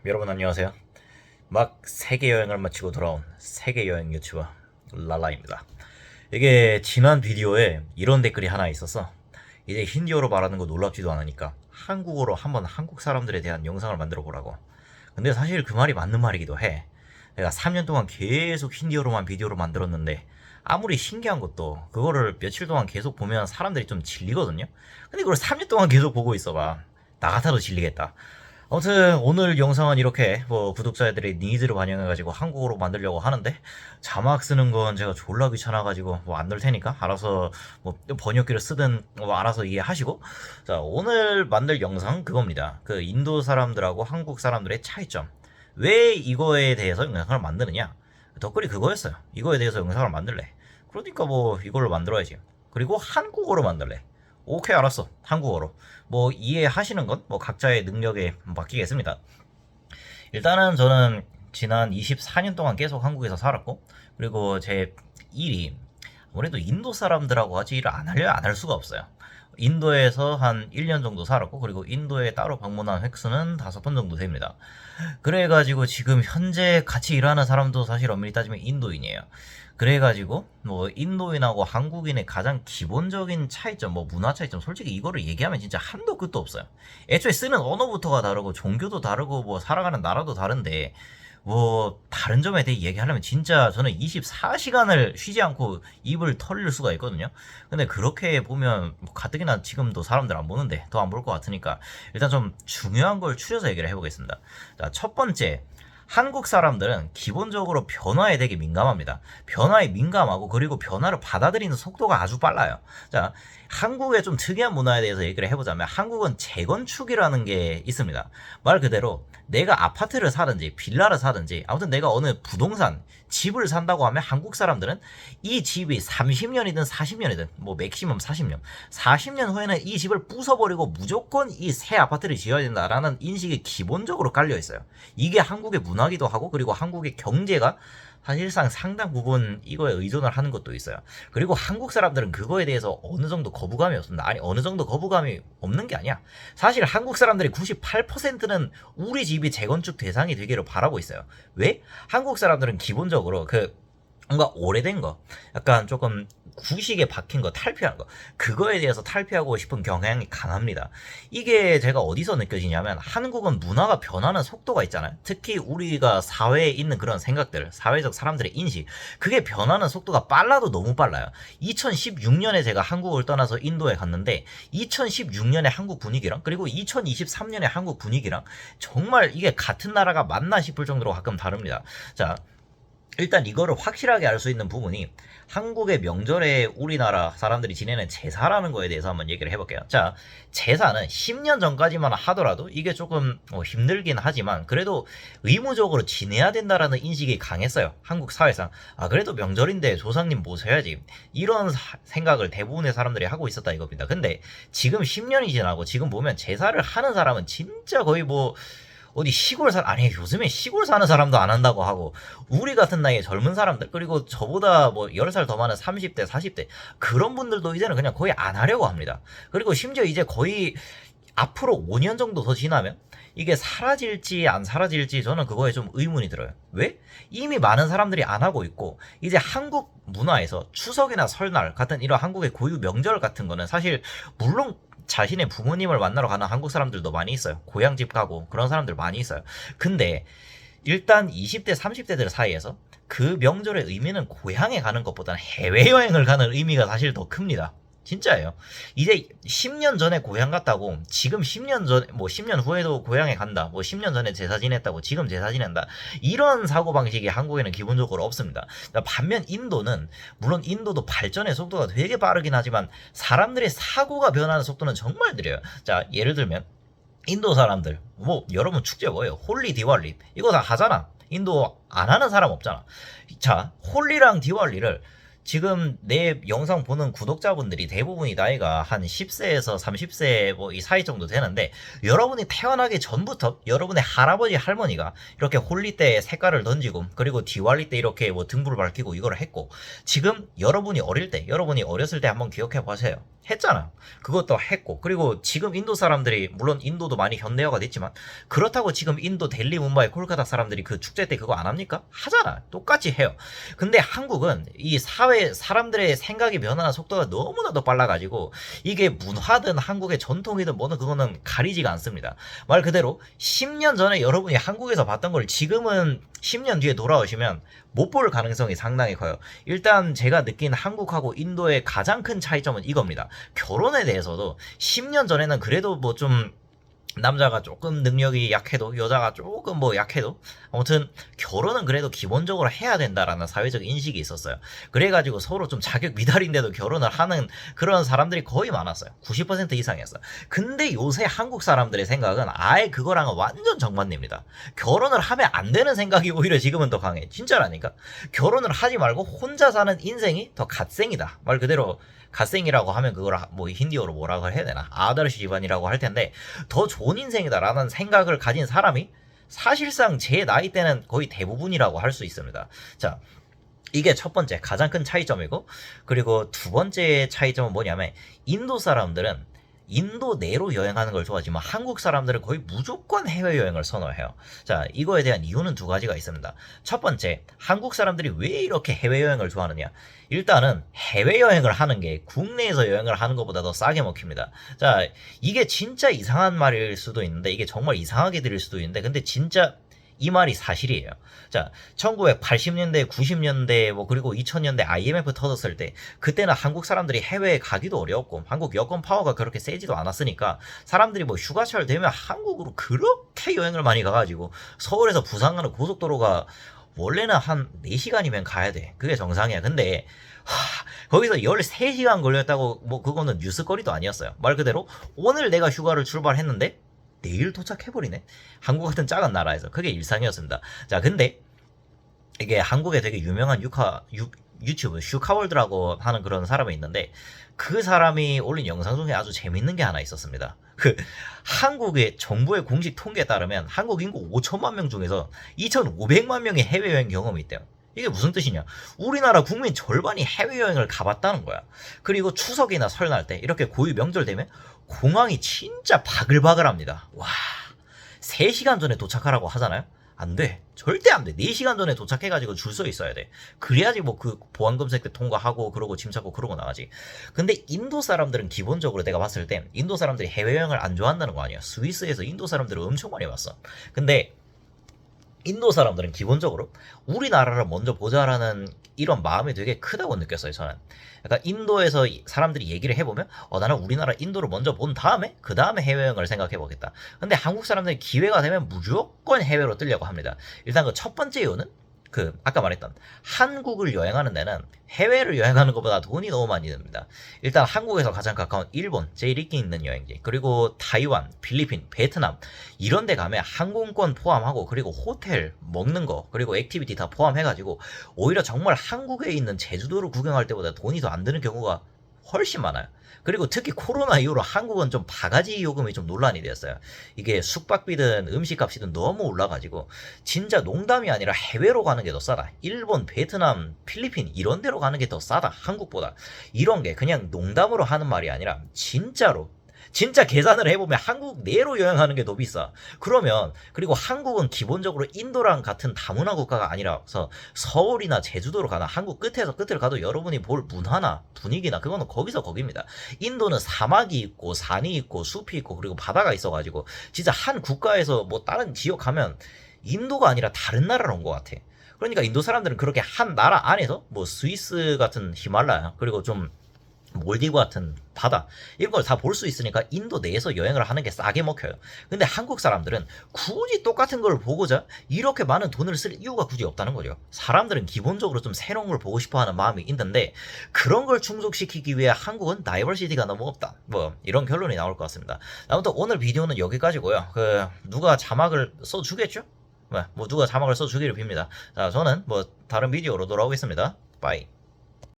여러분 안녕하세요. 막 세계 여행을 마치고 돌아온 세계 여행 유튜버 랄라입니다. 이게 지난 비디오에 이런 댓글이 하나 있었어. 이제 힌디어로 말하는 거 놀랍지도 않으니까 한국어로 한번 한국 사람들에 대한 영상을 만들어 보라고. 근데 사실 그 말이 맞는 말이기도 해. 내가 3년 동안 계속 힌디어로만 비디오를 만들었는데 아무리 신기한 것도 그거를 며칠 동안 계속 보면 사람들이 좀 질리거든요. 근데 그걸 3년 동안 계속 보고 있어봐. 나 같아도 질리겠다. 아무튼 오늘 영상은 이렇게 뭐 구독자들의 니즈를 반영해가지고 한국어로 만들려고 하는데 자막 쓰는 건 제가 졸라 귀찮아가지고 뭐 안 넣을 테니까 알아서 뭐 번역기를 쓰든 뭐 알아서 이해하시고. 자, 오늘 만들 영상 그겁니다. 그 인도 사람들하고 한국 사람들의 차이점, 왜 이거에 대해서 영상을 만드느냐. 덧글이 그거였어요. 이거에 대해서 영상을 만들래. 그러니까 뭐 이걸로 만들어야지. 그리고 한국어로 만들래. 오케이, 알았어. 한국어로. 뭐 이해하시는 건 뭐 각자의 능력에 맡기겠습니다. 일단은 저는 지난 24년 동안 계속 한국에서 살았고, 그리고 제 일이 아무래도 인도 사람들하고 같이 일을 안 하려 안 할 수가 없어요. 인도에서 한 1년 정도 살았고, 그리고 인도에 따로 방문한 횟수는 5번 정도 됩니다. 그래가지고 지금 현재 같이 일하는 사람도 사실 엄밀히 따지면 인도인이에요. 그래가지고 뭐 인도인하고 한국인의 가장 기본적인 차이점, 뭐 문화 차이점, 솔직히 이거를 얘기하면 진짜 한도 끝도 없어요. 애초에 쓰는 언어부터가 다르고 종교도 다르고 뭐 살아가는 나라도 다른데 뭐 다른 점에 대해 얘기하려면 진짜 저는 24시간을 쉬지 않고 입을 털릴 수가 있거든요. 근데 그렇게 보면 뭐 가뜩이나 지금도 사람들 안 보는데 더 안 볼 것 같으니까 일단 좀 중요한 걸 추려서 얘기를 해보겠습니다. 자, 첫 번째, 한국 사람들은 기본적으로 변화에 되게 민감합니다. 변화에 민감하고, 그리고 변화를 받아들이는 속도가 아주 빨라요. 자, 한국의 좀 특이한 문화에 대해서 얘기를 해보자면 한국은 재건축이라는 게 있습니다. 말 그대로 내가 아파트를 사든지 빌라를 사든지 아무튼 내가 어느 부동산 집을 산다고 하면 한국 사람들은 이 집이 30년이든 40년이든 뭐 맥시멈 40년 40년 후에는 이 집을 부숴버리고 무조건 이 새 아파트를 지어야 된다라는 인식이 기본적으로 깔려 있어요. 이게 한국의 문화기도 하고, 그리고 한국의 경제가 사실상 상당 부분 이거에 의존을 하는 것도 있어요. 그리고 한국 사람들은 그거에 대해서 어느 정도 거부감이 없습니다. 아니, 어느 정도 거부감이 없는 게 아니야. 사실 한국 사람들이 98%는 우리 집이 재건축 대상이 되기를 바라고 있어요. 왜? 한국 사람들은 기본적으로 뭔가 오래된 거, 약간 조금 구식에 박힌 거, 탈피한 거, 그거에 대해서 탈피하고 싶은 경향이 강합니다. 이게 제가 어디서 느껴지냐면 한국은 문화가 변하는 속도가 있잖아요. 특히 우리가 사회에 있는 그런 생각들, 사회적 사람들의 인식, 그게 변하는 속도가 빨라도 너무 빨라요. 2016년에 제가 한국을 떠나서 인도에 갔는데 2016년의 한국 분위기랑 그리고 2023년의 한국 분위기랑 정말 이게 같은 나라가 맞나 싶을 정도로 가끔 다릅니다. 자, 일단 이거를 확실하게 알 수 있는 부분이 한국의 명절에 우리나라 사람들이 지내는 제사라는 거에 대해서 한번 얘기를 해볼게요. 자, 제사는 10년 전까지만 하더라도 이게 조금 힘들긴 하지만 그래도 의무적으로 지내야 된다라는 인식이 강했어요. 한국 사회상. 아, 그래도 명절인데 조상님 모셔야지, 이런 생각을 대부분의 사람들이 하고 있었다 이겁니다. 근데 지금 10년이 지나고 지금 보면 제사를 하는 사람은 진짜 거의 뭐 어디 시골 아니, 요즘에 시골 사는 사람도 안 한다고 하고, 우리 같은 나이에 젊은 사람들, 그리고 저보다 뭐 10살 더 많은 30대 40대 그런 분들도 이제는 그냥 거의 안 하려고 합니다. 그리고 심지어 이제 거의 앞으로 5년 정도 더 지나면 이게 사라질지 안 사라질지 저는 그거에 좀 의문이 들어요. 왜? 이미 많은 사람들이 안 하고 있고, 이제 한국 문화에서 추석이나 설날 같은 이런 한국의 고유 명절 같은 거는 사실 물론 자신의 부모님을 만나러 가는 한국 사람들도 많이 있어요. 고향집 가고 그런 사람들 많이 있어요. 근데 일단 20대 30대들 사이에서 그 명절의 의미는 고향에 가는 것보다는 해외여행을 가는 의미가 사실 더 큽니다. 진짜예요. 이제 10년 전에 고향 갔다고 지금 10년 전, 뭐 10년 후에도 고향에 간다, 뭐 10년 전에 제사 지냈다고 지금 제사 지낸다, 이런 사고방식이 한국에는 기본적으로 없습니다. 반면 인도는, 물론 인도도 발전의 속도가 되게 빠르긴 하지만 사람들의 사고가 변하는 속도는 정말 느려요. 자, 예를 들면 인도 사람들, 뭐 여러분 축제 뭐예요? 홀리, 디왈리 이거 다 하잖아. 인도 안 하는 사람 없잖아. 자, 홀리랑 디왈리를 지금 내 영상 보는 구독자분들이 대부분이 나이가 한 10세에서 30세 뭐 이 사이 정도 되는데, 여러분이 태어나기 전부터 여러분의 할아버지 할머니가 이렇게 홀리 때 색깔을 던지고, 그리고 디왈리 때 이렇게 뭐 등불을 밝히고 이걸 했고, 지금 여러분이 어릴 때, 여러분이 어렸을 때 한번 기억해 보세요. 했잖아. 그것도 했고, 그리고 지금 인도 사람들이, 물론 인도도 많이 현대화가 됐지만, 그렇다고 지금 인도 델리 뭄바이 콜카타 사람들이 그 축제 때 그거 안 합니까? 하잖아. 똑같이 해요. 근데 한국은 이 사회 사람들의 생각이 변하는 속도가 너무나도 빨라가지고, 이게 문화든 한국의 전통이든 뭐든 그거는 가리지가 않습니다. 말 그대로 10년 전에 여러분이 한국에서 봤던 걸 지금은 10년 뒤에 돌아오시면 못 볼 가능성이 상당히 커요. 일단 제가 느낀 한국하고 인도의 가장 큰 차이점은 이겁니다. 결혼에 대해서도 10년 전에는 그래도 뭐 좀 남자가 조금 능력이 약해도, 여자가 조금 뭐 약해도, 아무튼 결혼은 그래도 기본적으로 해야 된다라는 사회적 인식이 있었어요. 그래가지고 서로 좀 자격 미달인데도 결혼을 하는 그런 사람들이 거의 많았어요. 90% 이상이었어요. 근데 요새 한국 사람들의 생각은 아예 그거랑은 완전 정반대입니다. 결혼을 하면 안 되는 생각이 오히려 지금은 더 강해. 진짜라니까. 결혼을 하지 말고 혼자 사는 인생이 더 갓생이다. 말 그대로 갓생이라고 하면 그걸 뭐 힌디어로 뭐라고 해야 되나, 아다르시 집안이라고 할 텐데, 더 좋은 인생이다라는 생각을 가진 사람이 사실상 제 나이 때는 거의 대부분이라고 할 수 있습니다. 자, 이게 첫 번째 가장 큰 차이점이고, 그리고 두 번째 차이점은 뭐냐면, 인도 사람들은 인도 내로 여행하는 걸 좋아하지만 한국 사람들은 거의 무조건 해외여행을 선호해요. 자, 이거에 대한 이유는 두 가지가 있습니다. 첫 번째, 한국 사람들이 왜 이렇게 해외여행을 좋아하느냐. 일단은 해외여행을 하는 게 국내에서 여행을 하는 것보다 더 싸게 먹힙니다. 자, 이게 진짜 이상한 말일 수도 있는데, 이게 정말 이상하게 들릴 수도 있는데, 근데 진짜 이 말이 사실이에요. 자, 1980년대, 90년대, 뭐 그리고 2000년대 IMF 터졌을 때, 그때는 한국 사람들이 해외에 가기도 어려웠고, 한국 여권 파워가 그렇게 세지도 않았으니까 사람들이 뭐 휴가철 되면 한국으로 그렇게 여행을 많이 가가지고, 서울에서 부산 가는 고속도로가 원래는 한 4시간이면 가야 돼. 그게 정상이야. 근데 거기서 13시간 걸렸다고, 뭐 그거는 뉴스거리도 아니었어요. 말 그대로 오늘 내가 휴가를 출발했는데 내일 도착해버리네. 한국 같은 작은 나라에서 그게 일상이었습니다. 자, 근데 이게 한국에 되게 유명한 유튜브 슈카월드라고 하는 그런 사람이 있는데, 그 사람이 올린 영상 중에 아주 재밌는 게 하나 있었습니다. 그 한국의 정부의 공식 통계에 따르면 한국 인구 5천만 명 중에서 2,500만 명이 해외여행 경험이 있대요. 이게 무슨 뜻이냐? 우리나라 국민 절반이 해외여행을 가봤다는 거야. 그리고 추석이나 설날 때 이렇게 고유 명절 되면 공항이 진짜 바글바글합니다. 와, 3시간 전에 도착하라고 하잖아요? 안 돼. 절대 안 돼. 4시간 전에 도착해가지고 줄 서 있어야 돼. 그래야지 뭐 그 보안검색 때 통과하고, 그러고 짐 찾고 그러고 나가지. 근데 인도 사람들은 기본적으로 내가 봤을 때 인도 사람들이 해외여행을 안 좋아한다는 거 아니야. 스위스에서 인도 사람들을 엄청 많이 봤어. 근데 인도 사람들은 기본적으로 우리나라를 먼저 보자라는 이런 마음이 되게 크다고 느꼈어요, 저는. 약간 인도에서 사람들이 얘기를 해보면, 나는 우리나라 인도를 먼저 본 다음에 그 다음에 해외여행을 생각해보겠다. 근데 한국 사람들이 기회가 되면 무조건 해외로 뜨려고 합니다. 일단 그 첫 번째 이유는 아까 말했던 한국을 여행하는 데는 해외를 여행하는 것보다 돈이 너무 많이 듭니다. 일단 한국에서 가장 가까운 일본, 제일 인기 있는 여행지, 그리고 타이완, 필리핀, 베트남 이런 데 가면 항공권 포함하고, 그리고 호텔, 먹는 거, 그리고 액티비티 다 포함해가지고 오히려 정말 한국에 있는 제주도를 구경할 때보다 돈이 더 안 드는 경우가 훨씬 많아요. 그리고 특히 코로나 이후로 한국은 좀 바가지 요금이 좀 논란이 되었어요. 이게 숙박비든 음식값이든 너무 올라가지고 진짜 농담이 아니라 해외로 가는 게 더 싸다. 일본, 베트남, 필리핀 이런 데로 가는 게 더 싸다. 한국보다. 이런 게 그냥 농담으로 하는 말이 아니라 진짜로, 진짜 계산을 해보면 한국 내로 여행하는 게 더 비싸. 그러면, 그리고 한국은 기본적으로 인도랑 같은 다문화 국가가 아니라서 서울이나 제주도로 가나 한국 끝에서 끝을 가도 여러분이 볼 문화나 분위기나 그거는 거기서 거기입니다. 인도는 사막이 있고 산이 있고 숲이 있고 그리고 바다가 있어가지고 진짜 한 국가에서 뭐 다른 지역 가면 인도가 아니라 다른 나라로 온 것 같아. 그러니까 인도 사람들은 그렇게 한 나라 안에서 뭐 스위스 같은 히말라야, 그리고 좀 몰디브 같은 바다, 이런 걸 다 볼 수 있으니까 인도 내에서 여행을 하는 게 싸게 먹혀요. 근데 한국 사람들은 굳이 똑같은 걸 보고자 이렇게 많은 돈을 쓸 이유가 굳이 없다는 거죠. 사람들은 기본적으로 좀 새로운 걸 보고 싶어 하는 마음이 있는데, 그런 걸 충족시키기 위해 한국은 다이버시티가 너무 없다. 뭐 이런 결론이 나올 것 같습니다. 아무튼 오늘 비디오는 여기까지고요. 누가 자막을 써주겠죠? 뭐 누가 자막을 써주기를 빕니다. 자, 저는 뭐 다른 비디오로 돌아오겠습니다. 빠이.